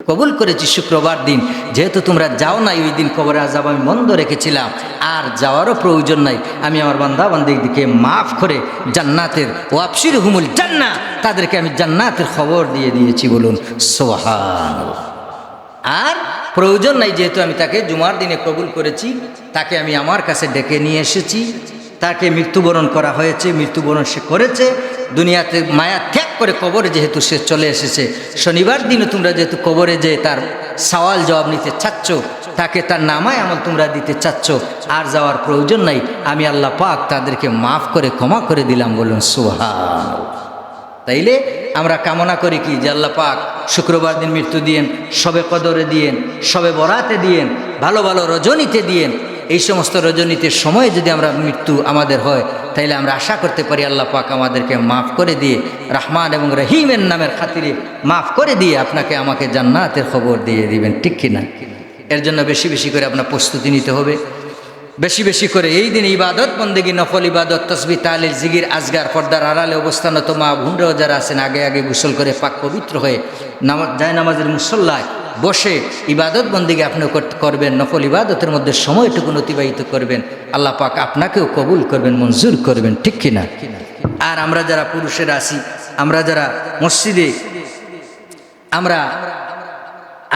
কবুল করেছি শুক্রবার দিন, যেহেতু তোমরা যাও নাই ওই দিন কবরে আযাব আমি বন্ধ রেখেছিলাম, আর যাওয়ারও প্রয়োজন নাই। আমি আমার বান্দা বান্দিকে মাফ করে জান্নাতের ওয়াবশিরহুমুল জান্নাহ, তাদেরকে আমি জান্নাতের খবর দিয়ে দিয়েছি। বলুন সুবহানাল্লাহ। আর প্রয়োজন নাই, যেহেতু আমি তাকে জুমার দিনে কবুল করেছি, তাকে আমি আমার কাছে ডেকে নিয়ে এসেছি, তাকে মৃত্যুবরণ করা হয়েছে, মৃত্যুবরণ সে করেছে, দুনিয়াতে মায়া ত্যাগ করে কবরে যেহেতু সে চলে এসেছে, শনিবার দিনে তোমরা যেহেতু কবরে যে তার সওয়াল জবাব নিতে চাচ্ছ, তাকে তার নামায় আমল তোমরা দিতে চাচ্ছ, আর যাওয়ার প্রয়োজন নাই। আমি আল্লাহ পাক তাদেরকে মাফ করে ক্ষমা করে দিলাম। বলুন সুবহানাল্লাহ। তাইলে আমরা কামনা করি কি, যে আল্লাহ পাক শুক্রবার দিন মৃত্যু দিয়েন, শবে কদরে দিয়েন, শবে বরাতে দিয়েন, ভালো ভালো রজনীতে দিয়েন। এই সমস্ত রজনীতে সময়ে যদি আমরা মৃত্যু আমাদের হয়, তাইলে আমরা আশা করতে পারি আল্লাহ পাক আমাদেরকে মাফ করে দিয়ে, রহমান এবং রহিমের নামের খাতিরে মাফ করে দিয়ে আপনাকে আমাকে জান্নাতের খবর দিয়ে দিবেন, ঠিক কিনা? এর জন্য বেশি বেশি করে আপনার প্রস্তুতি নিতে হবে, বেশি বেশি করে এই দিন ইবাদত বন্দেগী, নফল ইবাদত, তসবিহ, তাহলিল, জিকির, আজগার, পর্দার আড়ালে অবস্থানত মা বোনরাও যারা আছেন, আগে আগে গোসল করে পাক পবিত্র হয়ে যায় নামাজের মুসল্লায় বসে ইবাদত বন্দেগী আপনি করবেন, নফল ইবাদতের মধ্যে সময়টুকু অতিবাহিত করবেন। আল্লাহ পাক আপনাকেও কবুল করবেন, মঞ্জুর করবেন, ঠিক কিনা? আর আমরা যারা পুরুষেরা আছি, আমরা যারা মসজিদে, আমরা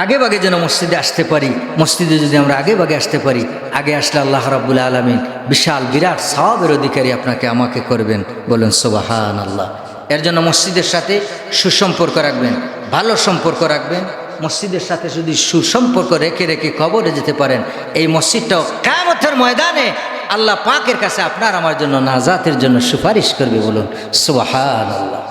আগে ভাগে যেন মসজিদে আসতে পারি। মসজিদে যদি আমরা আগে ভাগে আসতে পারি, আগে আসলে আল্লাহ রাব্বুল আলামিন বিশাল বিরাট সওয়াবের অধিকারী আপনাকে আমাকে করবেন। বলেন সুবহানাল্লাহ। এর জন্য মসজিদের সাথে সুসম্পর্ক রাখবেন, ভালো সম্পর্ক রাখবেন। মসজিদের সাথে যদি সুসম্পর্ক রেখে রেখে কবরে যেতে পারেন, এই মসজিদটাও কিয়ামতের ময়দানে আল্লাহ পাকের কাছে আপনার আমার জন্য নাজাতের জন্য সুপারিশ করবে। বলুন সুবহানাল্লাহ।